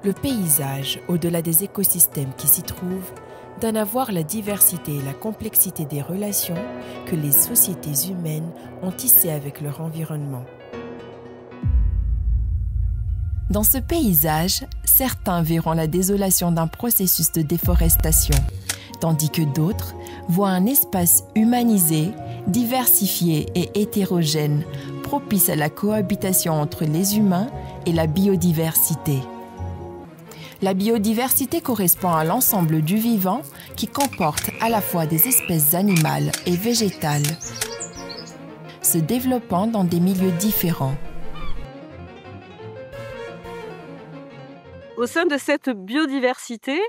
Le paysage, au-delà des écosystèmes qui s'y trouvent, donne à voir la diversité et la complexité des relations que les sociétés humaines ont tissées avec leur environnement. Dans ce paysage, certains verront la désolation d'un processus de déforestation, tandis que d'autres voient un espace humanisé, diversifié et hétérogène, propice à la cohabitation entre les humains et la biodiversité. La biodiversité correspond à l'ensemble du vivant qui comporte à la fois des espèces animales et végétales, se développant dans des milieux différents. Au sein de cette biodiversité,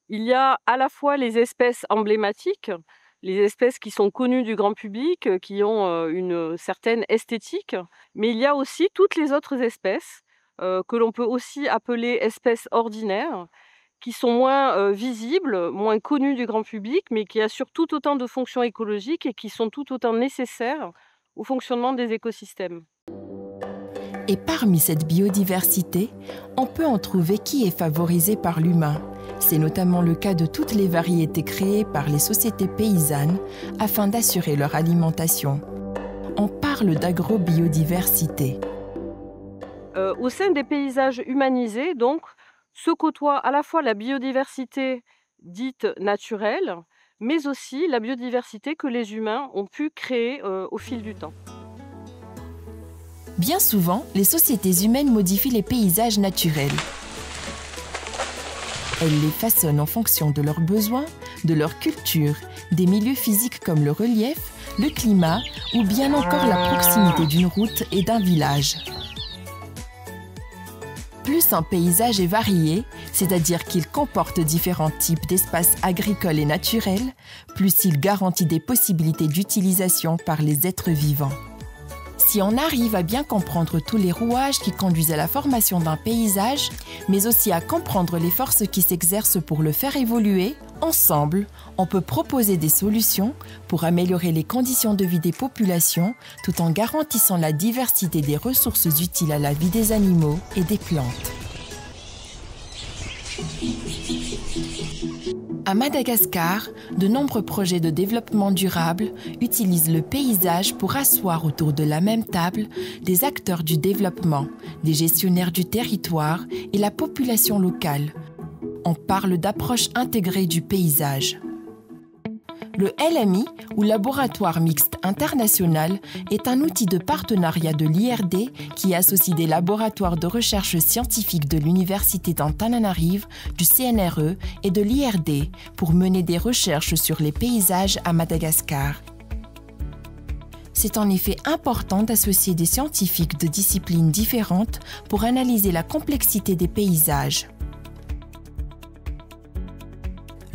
il y a à la fois les espèces emblématiques, les espèces qui sont connues du grand public, qui ont une certaine esthétique, mais il y a aussi toutes les autres espèces que l'on peut aussi appeler espèces ordinaires, qui sont moins visibles, moins connues du grand public, mais qui assurent tout autant de fonctions écologiques et qui sont tout autant nécessaires au fonctionnement des écosystèmes. Et parmi cette biodiversité, on peut en trouver qui est favorisée par l'humain. C'est notamment le cas de toutes les variétés créées par les sociétés paysannes afin d'assurer leur alimentation. On parle d'agrobiodiversité. Au sein des paysages humanisés, donc, se côtoie à la fois la biodiversité dite naturelle, mais aussi la biodiversité que les humains ont pu créer au fil du temps. Bien souvent, les sociétés humaines modifient les paysages naturels. Elles les façonnent en fonction de leurs besoins, de leur culture, des milieux physiques comme le relief, le climat ou bien encore la proximité d'une route et d'un village. Plus un paysage est varié, c'est-à-dire qu'il comporte différents types d'espaces agricoles et naturels, plus il garantit des possibilités d'utilisation par les êtres vivants. Si on arrive à bien comprendre tous les rouages qui conduisent à la formation d'un paysage, mais aussi à comprendre les forces qui s'exercent pour le faire évoluer, ensemble, on peut proposer des solutions pour améliorer les conditions de vie des populations tout en garantissant la diversité des ressources utiles à la vie des animaux et des plantes. À Madagascar, de nombreux projets de développement durable utilisent le paysage pour asseoir autour de la même table des acteurs du développement, des gestionnaires du territoire et la population locale. On parle d'approche intégrée du paysage. Le LMI, ou Laboratoire Mixte International, est un outil de partenariat de l'IRD qui associe des laboratoires de recherche scientifique de l'Université d'Antananarive, du CNRE et de l'IRD pour mener des recherches sur les paysages à Madagascar. C'est en effet important d'associer des scientifiques de disciplines différentes pour analyser la complexité des paysages.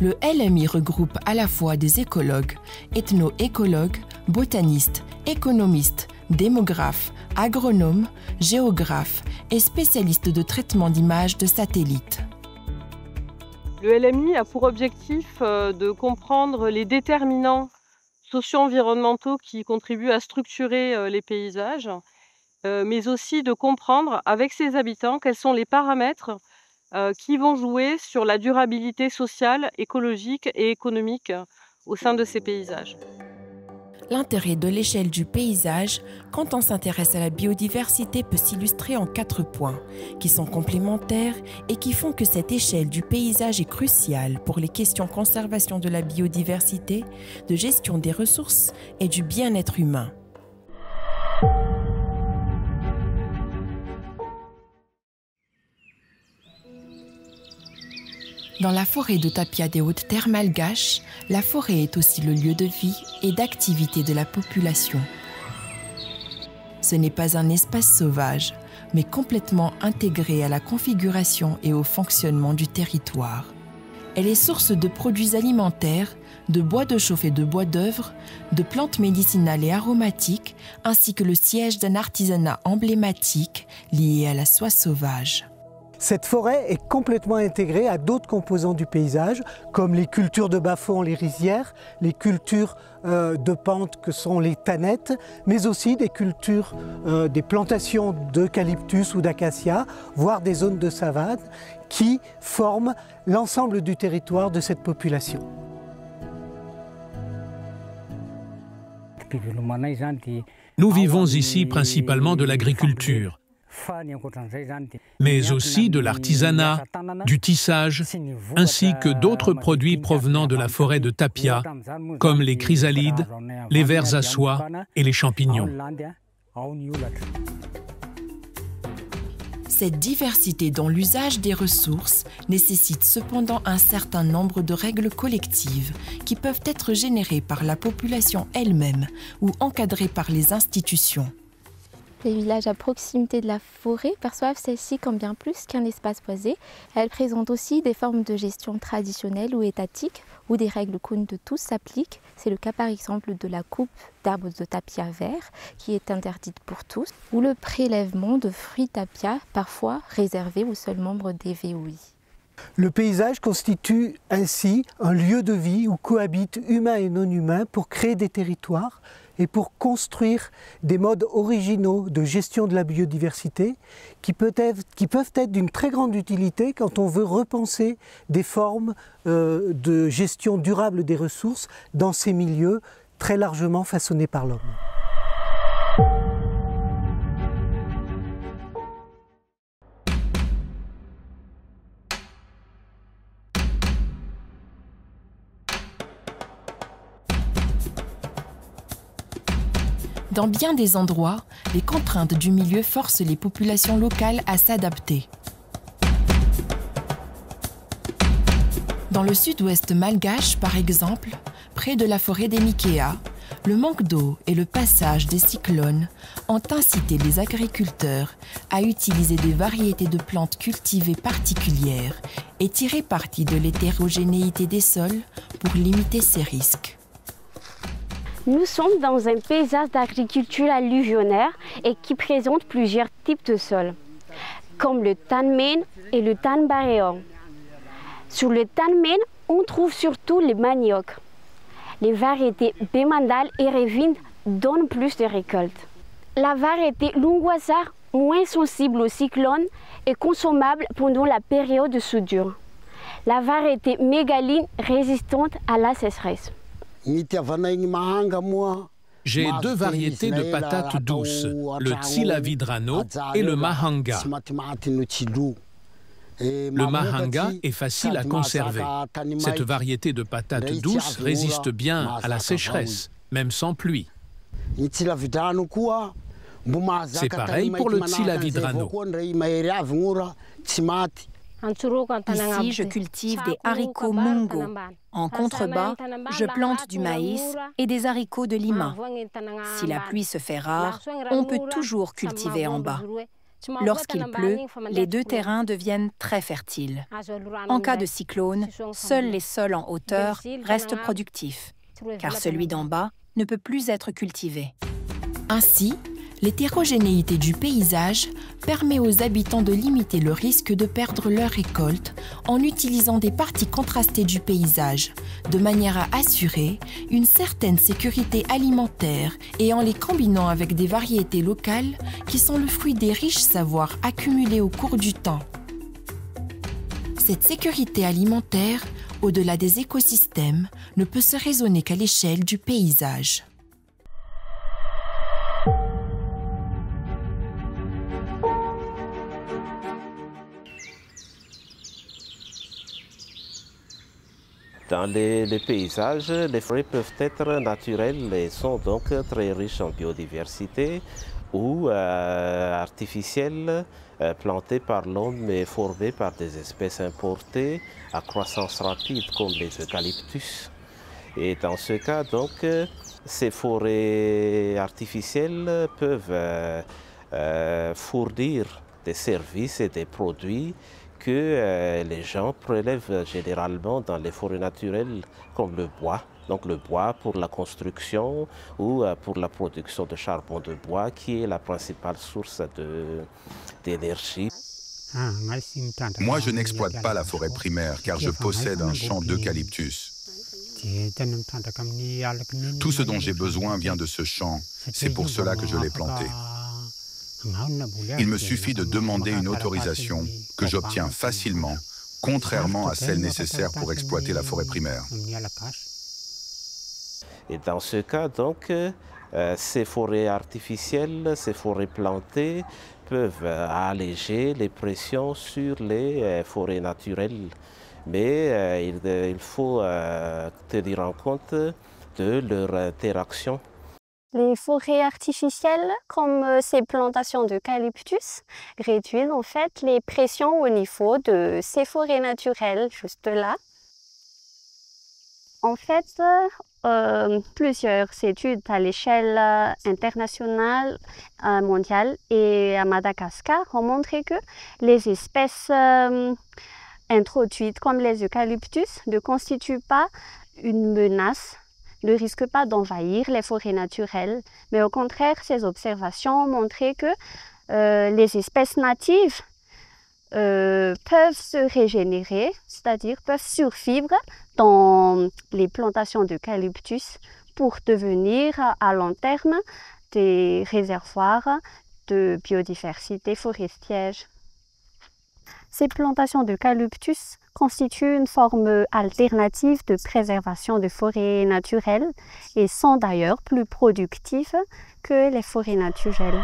Le LMI regroupe à la fois des écologues, ethno-écologues, botanistes, économistes, démographes, agronomes, géographes et spécialistes de traitement d'images de satellites. Le LMI a pour objectif de comprendre les déterminants socio-environnementaux qui contribuent à structurer les paysages, mais aussi de comprendre avec ses habitants quels sont les paramètres qui vont jouer sur la durabilité sociale, écologique et économique au sein de ces paysages. L'intérêt de l'échelle du paysage, quand on s'intéresse à la biodiversité, peut s'illustrer en 4 points, qui sont complémentaires et qui font que cette échelle du paysage est cruciale pour les questions de conservation de la biodiversité, de gestion des ressources et du bien-être humain. Dans la forêt de Tapia des Hautes-Terres malgaches, la forêt est aussi le lieu de vie et d'activité de la population. Ce n'est pas un espace sauvage, mais complètement intégré à la configuration et au fonctionnement du territoire. Elle est source de produits alimentaires, de bois de chauffe et de bois d'œuvre, de plantes médicinales et aromatiques, ainsi que le siège d'un artisanat emblématique lié à la soie sauvage. Cette forêt est complètement intégrée à d'autres composants du paysage, comme les cultures de bas-fond, les rizières, les cultures de pente que sont les tannettes, mais aussi des cultures, des plantations d'eucalyptus ou d'acacia, voire des zones de savane, qui forment l'ensemble du territoire de cette population. Nous vivons ici principalement de l'agriculture, mais aussi de l'artisanat, du tissage, ainsi que d'autres produits provenant de la forêt de Tapia, comme les chrysalides, les vers à soie et les champignons. Cette diversité dans l'usage des ressources nécessite cependant un certain nombre de règles collectives qui peuvent être générées par la population elle-même ou encadrées par les institutions. Les villages à proximité de la forêt perçoivent celle-ci comme bien plus qu'un espace boisé. Elles présentent aussi des formes de gestion traditionnelles ou étatiques où des règles connues de tous s'appliquent. C'est le cas par exemple de la coupe d'arbres de tapia vert qui est interdite pour tous ou le prélèvement de fruits tapia parfois réservés aux seuls membres des VOI. Le paysage constitue ainsi un lieu de vie où cohabitent humains et non humains pour créer des territoires et pour construire des modes originaux de gestion de la biodiversité qui peuvent être d'une très grande utilité quand on veut repenser des formes de gestion durable des ressources dans ces milieux très largement façonnés par l'homme. Dans bien des endroits, les contraintes du milieu forcent les populations locales à s'adapter. Dans le sud-ouest malgache, par exemple, près de la forêt des Mikéas, le manque d'eau et le passage des cyclones ont incité les agriculteurs à utiliser des variétés de plantes cultivées particulières et tirer parti de l'hétérogénéité des sols pour limiter ces risques. Nous sommes dans un paysage d'agriculture alluvionnaire et qui présente plusieurs types de sols, comme le tanmen et le tanbaréon. Sur le tanmen, on trouve surtout les maniocs. Les variétés Bemandal et Revin donnent plus de récoltes. La variété Lungwasar, moins sensible aux cyclones, est consommable pendant la période de soudure. La variété Mégaline résistante à la sécheresse. J'ai deux variétés de patates douces, le Tsilavidrano et le Mahanga. Le Mahanga est facile à conserver. Cette variété de patates douces résiste bien à la sécheresse, même sans pluie. C'est pareil pour le Tsilavidrano. Ici, je cultive des haricots mungo. En contrebas, je plante du maïs et des haricots de Lima. Si la pluie se fait rare, on peut toujours cultiver en bas. Lorsqu'il pleut, les deux terrains deviennent très fertiles. En cas de cyclone, seuls les sols en hauteur restent productifs, car celui d'en bas ne peut plus être cultivé. Ainsi, l'hétérogénéité du paysage permet aux habitants de limiter le risque de perdre leur récolte en utilisant des parties contrastées du paysage, de manière à assurer une certaine sécurité alimentaire et en les combinant avec des variétés locales qui sont le fruit des riches savoirs accumulés au cours du temps. Cette sécurité alimentaire, au-delà des écosystèmes, ne peut se raisonner qu'à l'échelle du paysage. Dans les paysages, les forêts peuvent être naturelles et sont donc très riches en biodiversité ou artificielles, plantées par l'homme et formées par des espèces importées à croissance rapide comme les eucalyptus. Et dans ce cas, donc, ces forêts artificielles peuvent fournir des services et des produits que les gens prélèvent généralement dans les forêts naturelles comme le bois. Donc le bois pour la construction ou pour la production de charbon de bois qui est la principale source d'énergie. Moi, je n'exploite pas la forêt primaire car je possède un champ d'eucalyptus. Tout ce dont j'ai besoin vient de ce champ. C'est pour cela que je l'ai planté. Il me suffit de demander une autorisation que j'obtiens facilement, contrairement à celle nécessaire pour exploiter la forêt primaire. Et dans ce cas, donc, ces forêts artificielles, ces forêts plantées peuvent alléger les pressions sur les forêts naturelles. Mais il faut tenir en compte de leur interaction. Les forêts artificielles, comme ces plantations d'eucalyptus, réduisent en fait les pressions au niveau de ces forêts naturelles, juste là. En fait, plusieurs études à l'échelle internationale, mondiale et à Madagascar ont montré que les espèces introduites comme les eucalyptus ne constituent pas une menace, ne risquent pas d'envahir les forêts naturelles, mais au contraire, ces observations ont montré que les espèces natives peuvent se régénérer, c'est-à-dire peuvent survivre dans les plantations d'eucalyptus pour devenir à long terme des réservoirs de biodiversité forestière. Ces plantations d'eucalyptus constituent une forme alternative de préservation de forêts naturelles et sont d'ailleurs plus productives que les forêts naturelles.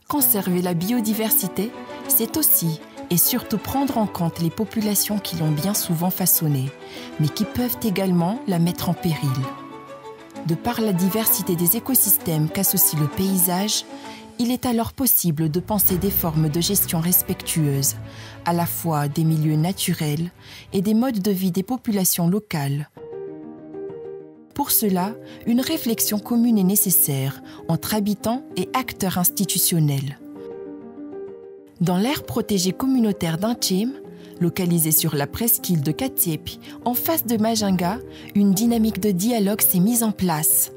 Conserver la biodiversité, c'est aussi et surtout prendre en compte les populations qui l'ont bien souvent façonnée, mais qui peuvent également la mettre en péril. De par la diversité des écosystèmes qu'associe le paysage, il est alors possible de penser des formes de gestion respectueuses, à la fois des milieux naturels et des modes de vie des populations locales. Pour cela, une réflexion commune est nécessaire entre habitants et acteurs institutionnels. Dans l'aire protégée communautaire d'Antchem, localisée sur la presqu'île de Katiepi, en face de Majinga, une dynamique de dialogue s'est mise en place.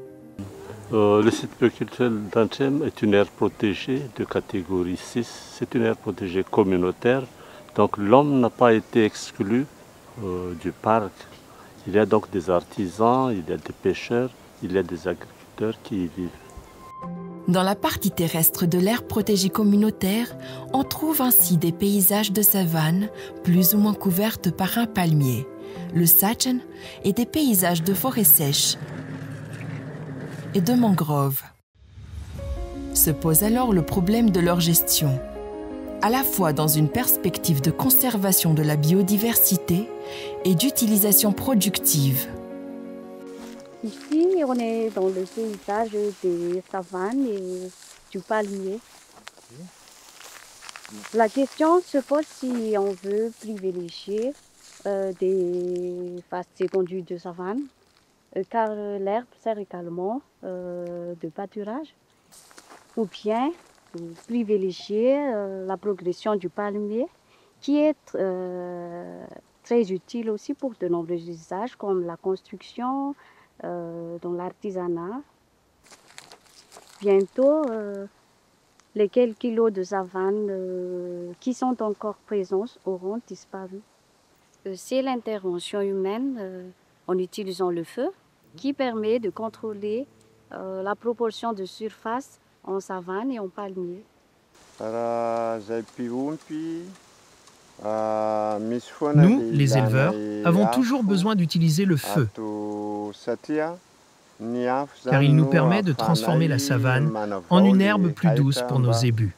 Le site culturel d'Antchem est une aire protégée de catégorie 6. C'est une aire protégée communautaire, donc l'homme n'a pas été exclu du parc. Il y a donc des artisans, il y a des pêcheurs, il y a des agriculteurs qui y vivent. Dans la partie terrestre de l'aire protégée communautaire, on trouve ainsi des paysages de savane, plus ou moins couvertes par un palmier, le sachen, et des paysages de forêts sèches et de mangroves. Se pose alors le problème de leur gestion, à la fois dans une perspective de conservation de la biodiversité et d'utilisation productive. Ici, on est dans le paysage des savanes et du palmier. La question se pose si on veut privilégier des vastes étendues de savane, car l'herbe sert également de pâturage, ou bien privilégier la progression du palmier, qui est très utile aussi pour de nombreux usages comme la construction, dans l'artisanat. Bientôt, les quelques kilos de savane qui sont encore présents auront disparu. C'est l'intervention humaine en utilisant le feu qui permet de contrôler la proportion de surface en savane et en palmier. Nous, les éleveurs, avons toujours besoin d'utiliser le feu, car il nous permet de transformer la savane en une herbe plus douce pour nos zébus.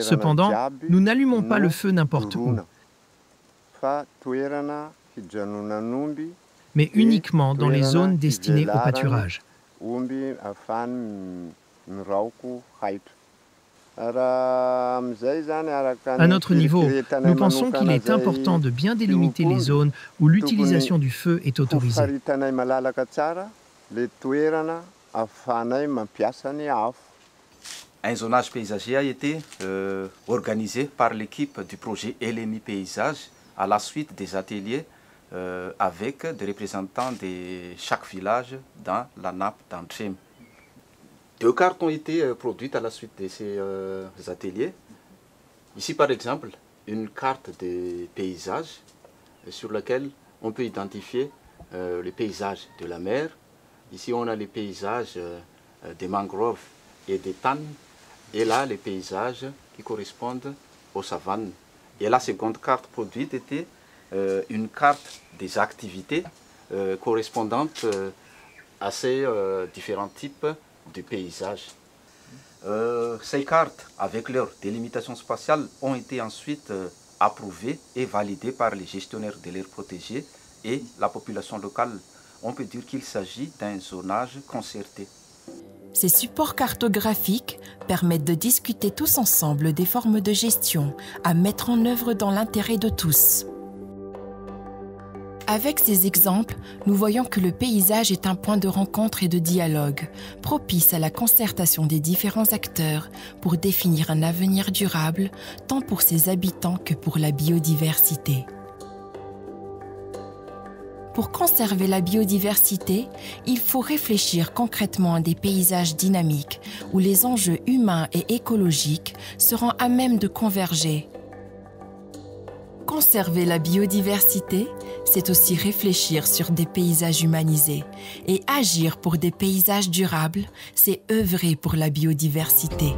Cependant, nous n'allumons pas le feu n'importe où, mais uniquement dans les zones destinées au pâturage. À notre niveau, nous pensons qu'il est important de bien délimiter les zones où l'utilisation du feu est autorisée. Un zonage paysager a été organisé par l'équipe du projet LMI Paysage à la suite des ateliers avec des représentants de chaque village dans la nappe d'Antchem. 2 cartes ont été produites à la suite de ces ateliers. Ici, par exemple, une carte de paysage sur laquelle on peut identifier les paysages de la mer. Ici, on a les paysages des mangroves et des tannes. Et là, les paysages qui correspondent aux savanes. Et la seconde carte produite était une carte des activités correspondantes à ces différents types de paysages. Ces cartes, avec leur délimitation spatiale, ont été ensuite approuvées et validées par les gestionnaires de l'aire protégée et la population locale. On peut dire qu'il s'agit d'un zonage concerté. Ces supports cartographiques permettent de discuter tous ensemble des formes de gestion à mettre en œuvre dans l'intérêt de tous. Avec ces exemples, nous voyons que le paysage est un point de rencontre et de dialogue, propice à la concertation des différents acteurs pour définir un avenir durable, tant pour ses habitants que pour la biodiversité. Pour conserver la biodiversité, il faut réfléchir concrètement à des paysages dynamiques où les enjeux humains et écologiques seront à même de converger. Conserver la biodiversité, c'est aussi réfléchir sur des paysages humanisés. Et agir pour des paysages durables, c'est œuvrer pour la biodiversité.